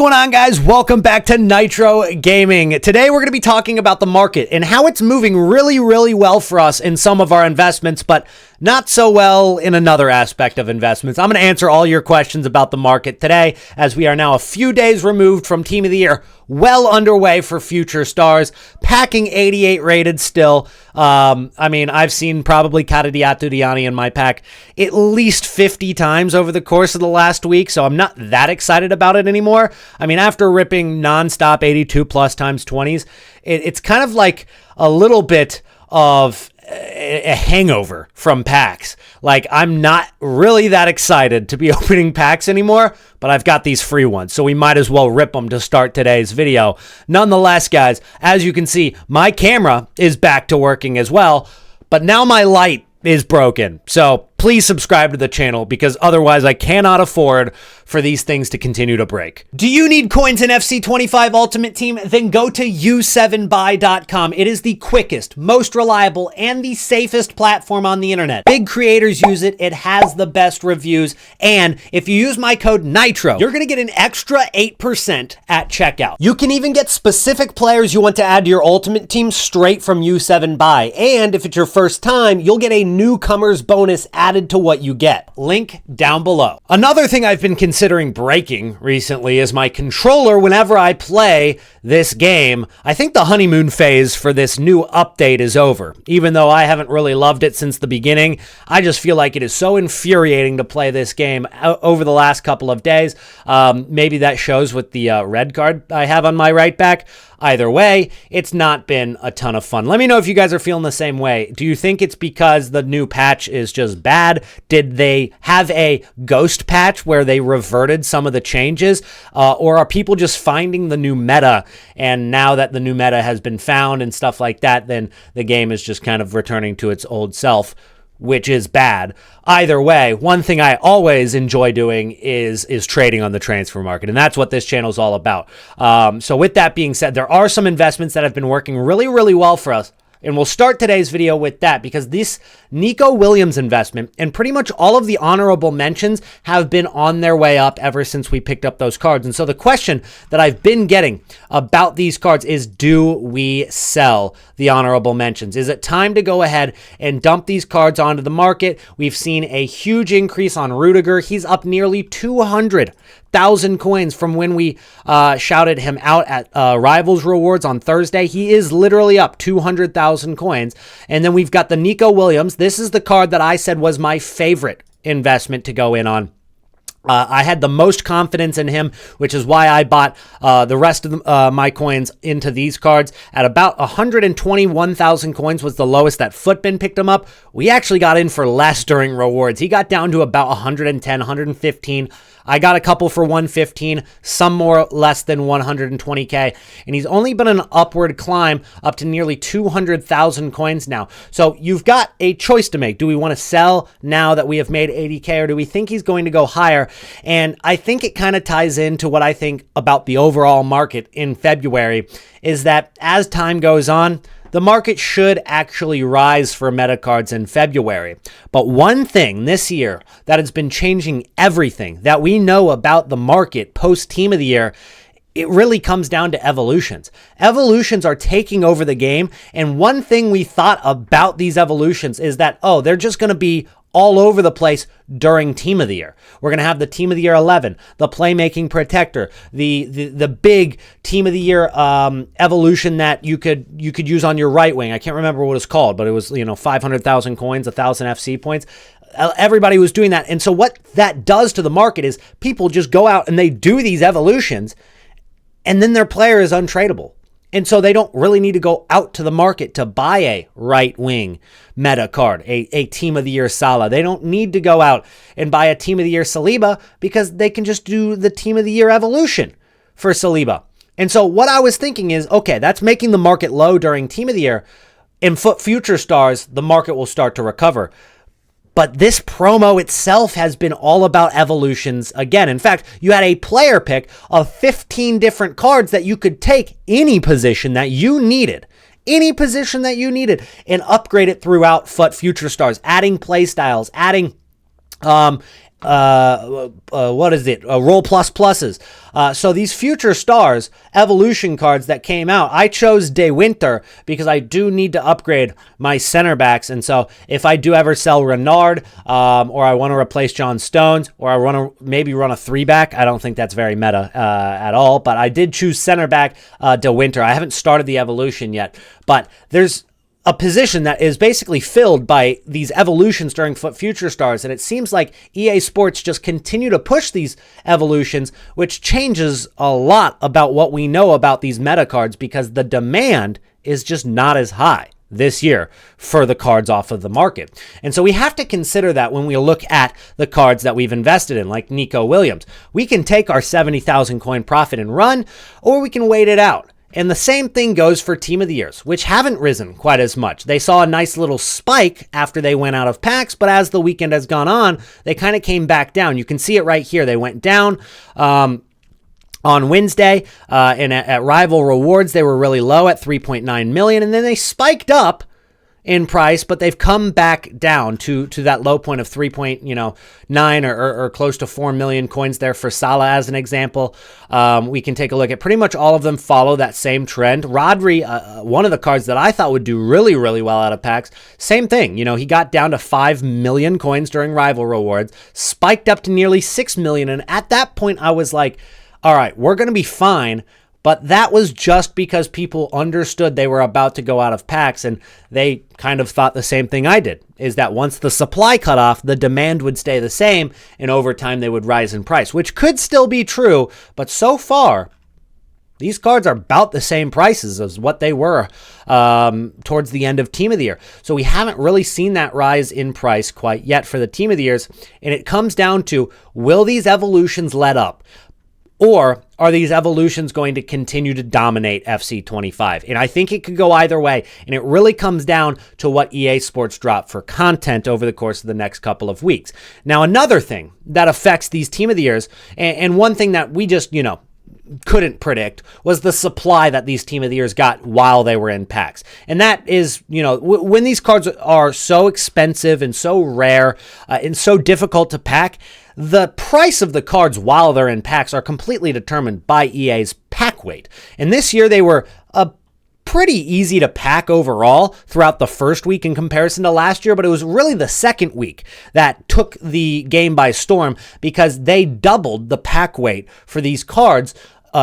going on, guys? Welcome back to Nitro Gaming. Today we're going to be talking about the market and how it's moving really well for us in some of our investments, but not so well in another aspect of investments. I'm going to answer all your questions about the market today, as we are now a few days removed from Team of the Year, well underway for future stars, packing 88 rated still. I've seen probably Kadadiatu in my pack at least 50 times over the course of the last week, so I'm not that excited about it anymore. After ripping nonstop 82 plus times 20s, it's kind of like a little bit of a hangover from packs. Like, I'm not really that excited to be opening packs anymore, but I've got these free ones, so we might as well rip them to start today's video. Nonetheless, guys, as you can see, my camera is back to working as well, but now my light is broken. So please subscribe to the channel, because otherwise I cannot afford for these things to continue to break. Do you need coins in FC25 Ultimate Team? Then go to u7buy.com. It is the quickest, most reliable, and the safest platform on the internet. Big creators use it. It has the best reviews. And if you use my code NITRO, you're going to get an extra 8% at checkout. You can even get specific players you want to add to your Ultimate Team straight from U7Buy. And if it's your first time, you'll get a newcomer's bonus added to what you get. Link down below. Another thing I've been considering breaking recently is my controller whenever I play this game. I think the honeymoon phase for this new update is over. Even though I haven't really loved it since the beginning, I just feel like it is so infuriating to play this game over the last couple of days. Maybe that shows with the red card I have on my right back. Either way, it's not been a ton of fun. Let me know if you guys are feeling the same way. Do you think it's because the new patch is just bad? Did they have a ghost patch where they reverted some of the changes? Or are people just finding the new meta, and now that the new meta has been found and stuff like that, then the game is just kind of returning to its old self, which is bad? Either way, one thing I always enjoy doing is trading on the transfer market, and that's what this channel is all about. So with that being said, there are some investments that have been working really well for us, and we'll start today's video with that, because this Nico Williams investment and pretty much all of the honorable mentions have been on their way up ever since we picked up those cards. And so the question that I've been getting about these cards is, do we sell the honorable mentions? Is it time to go ahead and dump these cards onto the market? We've seen a huge increase on Rudiger. He's up nearly 200,000 coins from when we shouted him out at Rivals Rewards on Thursday. He is literally up 200,000 coins. And then we've got the Nico Williams. This is the card that I said was my favorite investment to go in on. I had the most confidence in him, which is why I bought the rest of my coins into these cards. At about 121,000 coins was the lowest that Footbin picked him up. We actually got in for less during rewards. He got down to about 110, 115. I got a couple for 115, some more less than 120k, and he's only been an upward climb up to nearly 200,000 coins now. So you've got a choice to make. Do we want to sell now that we have made 80k, or do we think he's going to go higher? And I think it kind of ties into what I think about the overall market in February, is that as time goes on, the market should actually rise for meta cards in February. But one thing this year that has been changing everything that we know about the market post Team of the Year, it really comes down to evolutions. Evolutions are taking over the game. And one thing we thought about these evolutions is that, oh, they're just going to be all over the place during Team of the Year. We're going to have the Team of the Year 11, the Playmaking Protector, the big Team of the Year evolution that you could use on your right wing. I can't remember what it's called, but it was 500,000 coins, 1,000 FC points. Everybody was doing that. And so what that does to the market is people just go out and they do these evolutions, and then their player is untradeable. And so they don't really need to go out to the market to buy a right wing meta card, a Team of the Year Salah. They don't need to go out and buy a Team of the Year Saliba, because they can just do the Team of the Year evolution for Saliba. And so what I was thinking is, okay, that's making the market low during Team of the Year. In future stars, the market will start to recover. But this promo itself has been all about evolutions again. In fact, you had a player pick of 15 different cards that you could take any position that you needed. Any position that you needed, and upgrade it throughout FUT Future Stars, adding play styles, adding what is it? Roll plus pluses. So these future stars evolution cards that came out, I chose De Winter because I do need to upgrade my center backs. And so if I do ever sell Renard, or I want to replace John Stones, or I want to maybe run a 3-back, I don't think that's very meta at all. But I did choose center back De Winter. I haven't started the evolution yet, but there's a position that is basically filled by these evolutions during Future Stars, and it seems like EA Sports just continue to push these evolutions, which changes a lot about what we know about these meta cards because the demand is just not as high this year for the cards off of the market. And so we have to consider that when we look at the cards that we've invested in, like Nico Williams. We can take our 70,000 coin profit and run, or we can wait it out. And the same thing goes for Team of the Years, which haven't risen quite as much. They saw a nice little spike after they went out of packs, but as the weekend has gone on, they kind of came back down. You can see it right here. They went down on Wednesday, and at Rival Rewards, they were really low at 3.9 million, and then they spiked up in price, but they've come back down to that low point of 3.9 or close to 4 million coins there for Salah as an example. We can take a look at pretty much all of them follow that same trend. Rodri, one of the cards that I thought would do really, really well out of packs, same thing. He got down to 5 million coins during Rival Rewards, spiked up to nearly 6 million. And at that point, I was like, all right, we're going to be fine. But that was just because people understood they were about to go out of packs, and they kind of thought the same thing I did, is that once the supply cut off, the demand would stay the same, and over time they would rise in price, which could still be true, but so far, these cards are about the same prices as what they were towards the end of Team of the Year. So we haven't really seen that rise in price quite yet for the Team of the Years, and it comes down to, will these evolutions let up? Or are these evolutions going to continue to dominate FC25? And I think it could go either way. And it really comes down to what EA Sports drop for content over the course of the next couple of weeks. Now, another thing that affects these Team of the Years, and one thing that we just, couldn't predict, was the supply that these Team of the Years got while they were in packs. And that is, when these cards are so expensive and so rare and so difficult to pack, the price of the cards while they're in packs are completely determined by EA's pack weight. And this year they were pretty easy to pack overall throughout the first week in comparison to last year, but it was really the second week that took the game by storm because they doubled the pack weight for these cards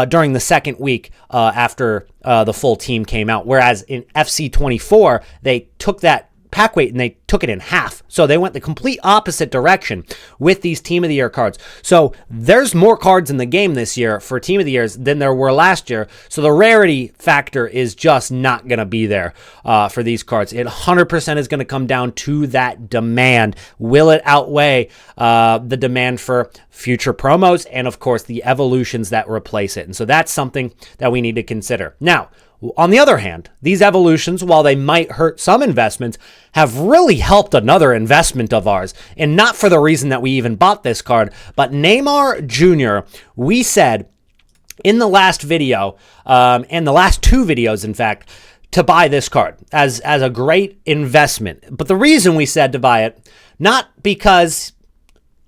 during the second week after the full team came out. Whereas in FC24, they took that pack weight and they took it in half. So they went the complete opposite direction with these Team of the Year cards. So there's more cards in the game this year for Team of the Years than there were last year. So the rarity factor is just not going to be there for these cards. It 100% is going to come down to that demand. Will it outweigh the demand for future promos and, of course, the evolutions that replace it? And so that's something that we need to consider. Now, on the other hand, these evolutions, while they might hurt some investments, have really helped another investment of ours. And not for the reason that we even bought this card, but Neymar Jr., we said in the last video, and the last two videos, in fact, to buy this card as a great investment. But the reason we said to buy it, not because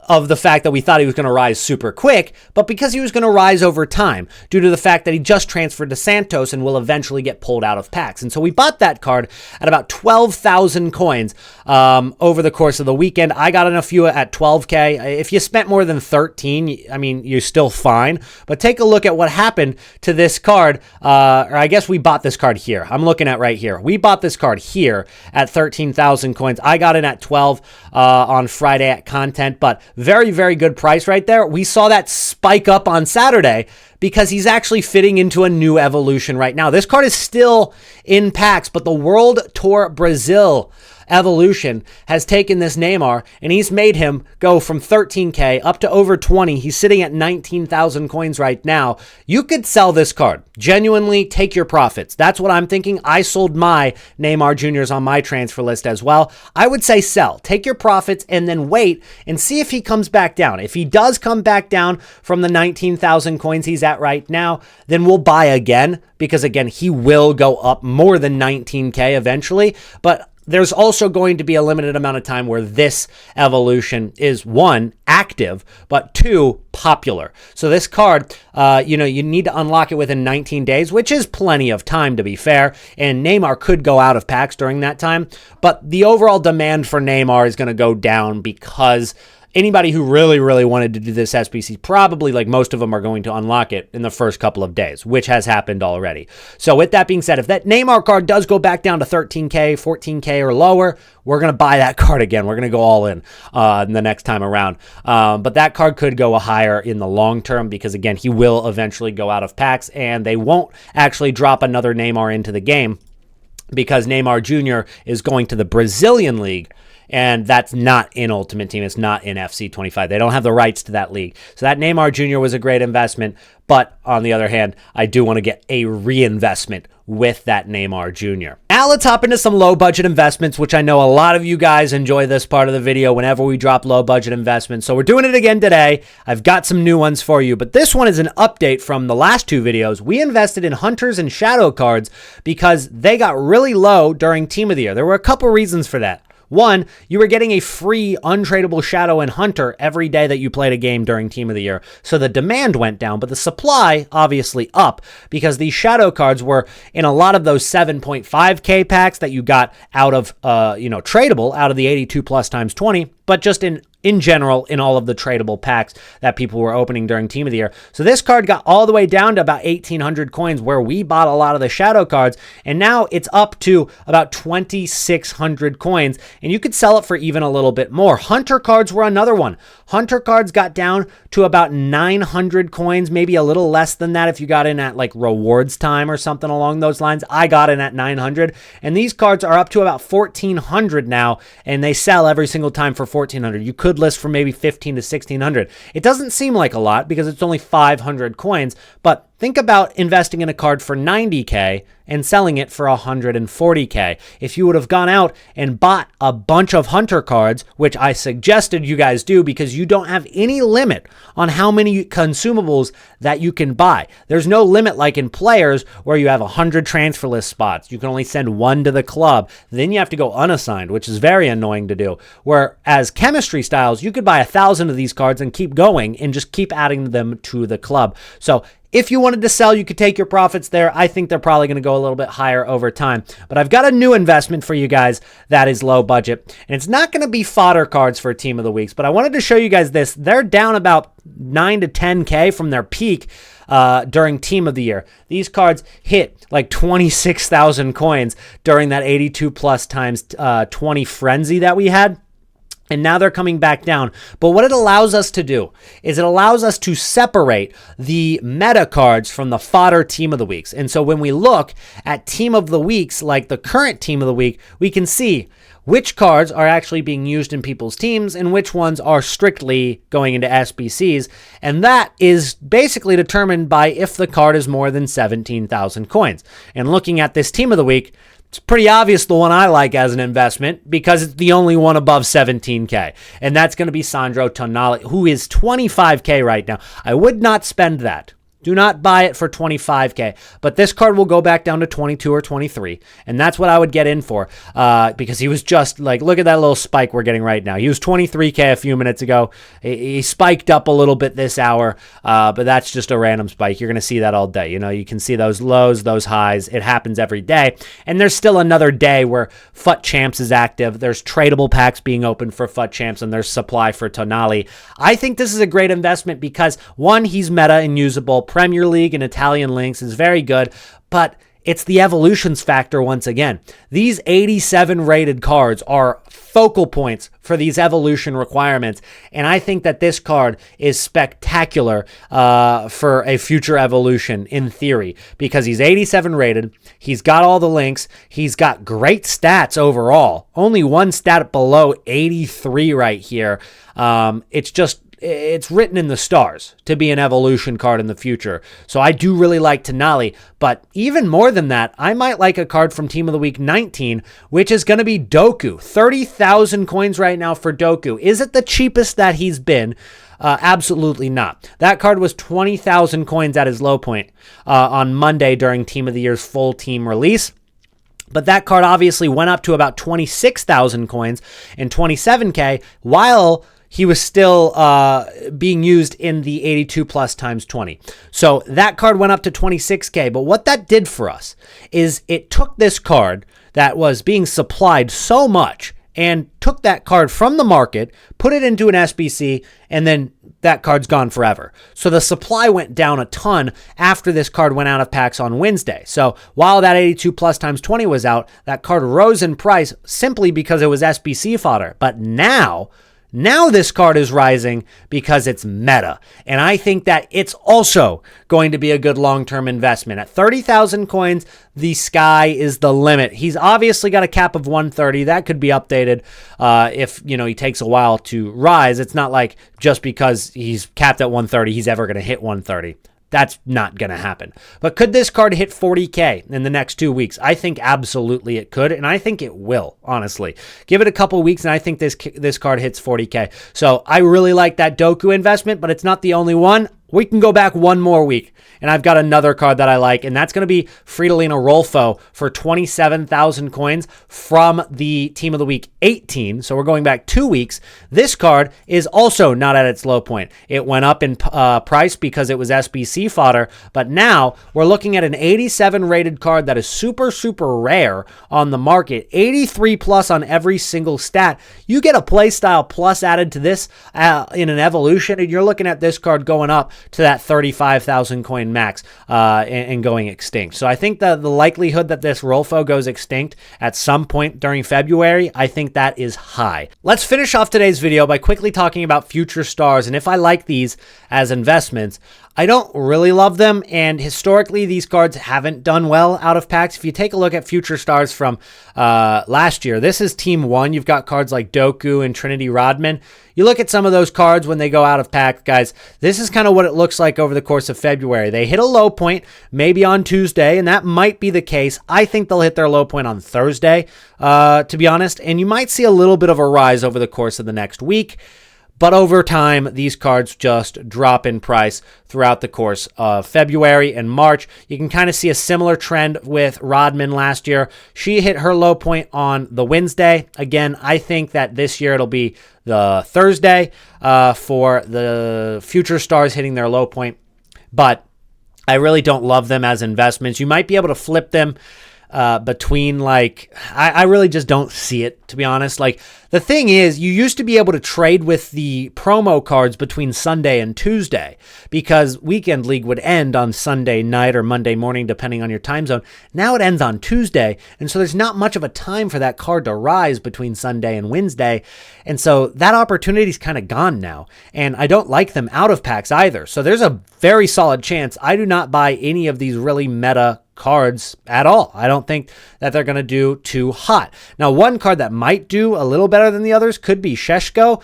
of the fact that we thought he was going to rise super quick, but because he was going to rise over time due to the fact that he just transferred to Santos and will eventually get pulled out of packs. And so we bought that card at about 12,000 coins over the course of the weekend. I got in a few at 12K. If you spent more than 13, I mean, you're still fine. But take a look at what happened to this card. Or I guess we bought this card here. I'm looking at right here. We bought this card here at 13,000 coins. I got in at 12 on Friday at content, but very, very good price right there. We saw that spike up on Saturday because he's actually fitting into a new evolution right now. This card is still in packs, but the World Tour Brazil evolution has taken this Neymar and he's made him go from 13K up to over 20. He's sitting at 19,000 coins right now. You could sell this card. Genuinely take your profits. That's what I'm thinking. I sold my Neymar Juniors on my transfer list as well. I would say sell. Take your profits and then wait and see if he comes back down. If he does come back down from the 19,000 coins he's at right now, then we'll buy again because, again, he will go up more than 19K eventually. But there's also going to be a limited amount of time where this evolution is, one, active, but two, popular. So this card, you need to unlock it within 19 days, which is plenty of time, to be fair, and Neymar could go out of packs during that time, but the overall demand for Neymar is going to go down because anybody who really, really wanted to do this SBC, probably, like most of them, are going to unlock it in the first couple of days, which has happened already. So with that being said, if that Neymar card does go back down to 13K, 14K or lower, we're going to buy that card again. We're going to go all in the next time around. But that card could go higher in the long term because, again, he will eventually go out of packs, and they won't actually drop another Neymar into the game because Neymar Jr. is going to the Brazilian League. And that's not in Ultimate Team. It's not in FC25. They don't have the rights to that league. So that Neymar Jr. was a great investment. But on the other hand, I do want to get a reinvestment with that Neymar Jr. Now let's hop into some low budget investments, which I know a lot of you guys enjoy this part of the video whenever we drop low budget investments. So we're doing it again today. I've got some new ones for you, but this one is an update from the last two videos. We invested in Hunters and Shadow cards because they got really low during Team of the Year. There were a couple reasons for that. One, you were getting a free untradeable Shadow and Hunter every day that you played a game during Team of the Year. So the demand went down, but the supply obviously up because these Shadow cards were in a lot of those 7.5K packs that you got out of, tradable out of the 82 plus times 20, but just in general, in all of the tradable packs that people were opening during Team of the Year. So this card got all the way down to about 1,800 coins where we bought a lot of the Shadow cards, and now it's up to about 2,600 coins, and you could sell it for even a little bit more. Hunter cards were another one. Hunter cards got down to about 900 coins, maybe a little less than that if you got in at like rewards time or something along those lines. I got in at 900, and these cards are up to about 1,400 now, and they sell every single time for 1,400. You could list for maybe 1,500 to 1,600. It doesn't seem like a lot because it's only 500 coins, but think about investing in a card for 90K and selling it for 140K. If you would have gone out and bought a bunch of Hunter cards, which I suggested you guys do because you don't have any limit on how many consumables that you can buy. There's no limit like in players where you have 100 transfer list spots. You can only send one to the club. Then you have to go unassigned, which is very annoying to do. Whereas chemistry styles, you could buy 1,000 of these cards and keep going and just keep adding them to the club. So if you wanted to sell, you could take your profits there. I think they're probably going to go a little bit higher over time. But I've got a new investment for you guys that is low budget. And it's not going to be fodder cards for Team of the Weeks, but I wanted to show you guys this. They're down about 9 to 10K from their peak during Team of the Year. These cards hit like 26,000 coins during that 82 plus times 20 frenzy that we had. And now they're coming back down. But what it allows us to do is it allows us to separate the meta cards from the fodder Team of the Weeks. And so when we look at Team of the Weeks, like the current Team of the Week, we can see which cards are actually being used in people's teams and which ones are strictly going into SBCs. And that is basically determined by if the card is more than 17,000 coins. And looking at this Team of the Week, it's pretty obvious the one I like as an investment because it's the only one above 17K. And that's going to be Sandro Tonali, who is 25K right now. I would not spend that. Do not buy it for 25K, but this card will go back down to 22 or 23, and that's what I would get in for because he was just like, look at that little spike we're getting right now. He was 23K a few minutes ago. He spiked up a little bit this hour, but that's just a random spike. You're going to see that all day. You can see those lows, those highs. It happens every day, and there's still another day where FUT Champs is active. There's tradable packs being opened for FUT Champs, and there's supply for Tonali. I think this is a great investment because, one, he's meta and usable. Premier League and Italian links is very good, but it's the evolutions factor once again. These 87 rated cards are focal points for these evolution requirements, and I think that this card is spectacular for a future evolution in theory because he's 87 rated, he's got all the links, he's got great stats overall, only one stat below 83 right here. It's written in the stars to be an evolution card in the future. So I do really like Tonali, but even more than that, I might like a card from Team of the Week 19, which is going to be Doku. 30,000 coins right now for Doku. Is it the cheapest that he's been? Absolutely not. That card was 20,000 coins at his low point on Monday during Team of the Year's full team release. But that card obviously went up to about 26,000 coins and 27K while he was still being used in the 82 plus times 20. So that card went up to 26K. But what that did for us is it took this card that was being supplied so much and took that card from the market, put it into an SBC, and then that card's gone forever. So the supply went down a ton after this card went out of packs on Wednesday. So while that 82 plus times 20 was out, that card rose in price simply because it was SBC fodder. But now this card is rising because it's meta. And I think that it's also going to be a good long-term investment. At 30,000 coins, the sky is the limit. He's obviously got a cap of 130. That could be updated if, he takes a while to rise. It's not like just because he's capped at 130, he's ever going to hit 130. That's not going to happen. But could this card hit 40K in the next 2 weeks? I think absolutely it could, and I think it will, honestly. Give it a couple weeks, and I think this card hits 40K. So I really like that Doku investment, but it's not the only one. We can go back one more week, and I've got another card that I like, and that's going to be Fridolin Rolfo for 27,000 coins from the Team of the Week 18. So we're going back 2 weeks. This card is also not at its low point. It went up in price because it was SBC fodder, but now we're looking at an 87 rated card that is super, super rare on the market. 83 plus on every single stat. You get a playstyle plus added to this in an evolution, and you're looking at this card going up to that 35,000 coin max and going extinct. So I think the likelihood that this Rolfo goes extinct at some point during February, I think that is high. Let's finish off today's video by quickly talking about future stars and if I like these as investments. I don't really love them, and historically these cards haven't done well out of packs. If you take a look at future stars from last year, this is Team 1. You've got cards like Doku and Trinity Rodman. You look at some of those cards when they go out of pack, guys, this is kind of what it looks like over the course of February. They hit a low point maybe on Tuesday, and that might be the case. I think they'll hit their low point on Thursday, to be honest, and you might see a little bit of a rise over the course of the next week. But over time, these cards just drop in price throughout the course of February and March. You can kind of see a similar trend with Rodman last year. She hit her low point on the Wednesday. Again, I think that this year it'll be the Thursday for the future stars hitting their low point. But I really don't love them as investments. You might be able to flip them between I really just don't see it, to be honest. The thing is, you used to be able to trade with the promo cards between Sunday and Tuesday because Weekend League would end on Sunday night or Monday morning, depending on your time zone. Now it ends on Tuesday, and so there's not much of a time for that card to rise between Sunday and Wednesday, and so that opportunity's kind of gone now, and I don't like them out of packs either. So there's a very solid chance I do not buy any of these really meta cards at all. I don't think that they're going to do too hot. Now, one card that might do a little better than the others could be Sheshko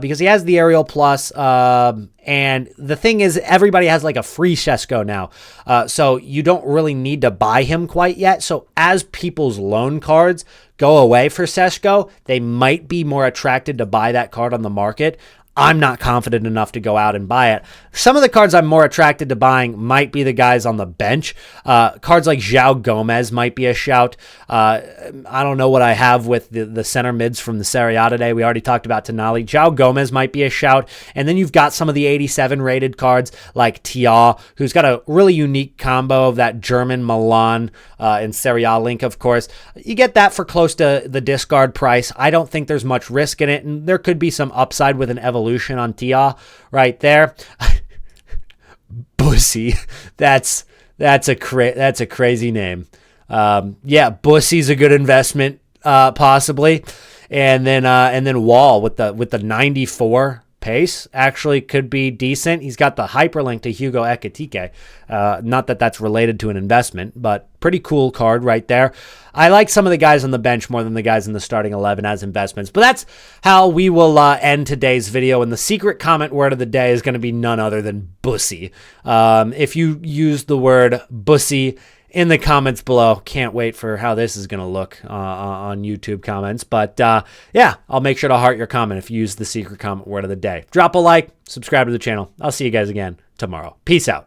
because he has the Aerial Plus. And the thing is, everybody has a free Sheshko now. So you don't really need to buy him quite yet. So as people's loan cards go away for Sheshko, they might be more attracted to buy that card on the market. I'm not confident enough to go out and buy it. Some of the cards I'm more attracted to buying might be the guys on the bench. Cards like João Gomez might be a shout. I don't know what I have with the center mids from the Serie A today. We already talked about Tonali. João Gomez might be a shout. And then you've got some of the 87 rated cards like Tia, who's got a really unique combo of that German Milan and Serie A link, of course. You get that for close to the discard price. I don't think there's much risk in it, and there could be some upside with an evolution on Tia right there. Bussy, that's a crazy name. Bussy's a good investment, possibly, and then Wall with the 94 pace actually could be decent. He's got the hyperlink to Hugo Ekitike. Not that that's related to an investment, but pretty cool card right there. I like some of the guys on the bench more than the guys in the starting 11 as investments, but that's how we will end today's video. And the secret comment word of the day is going to be none other than bussy. If you use the word bussy in the comments below, can't wait for how this is going to look on YouTube comments. But I'll make sure to heart your comment if you use the secret comment word of the day. Drop a like, subscribe to the channel. I'll see you guys again tomorrow. Peace out.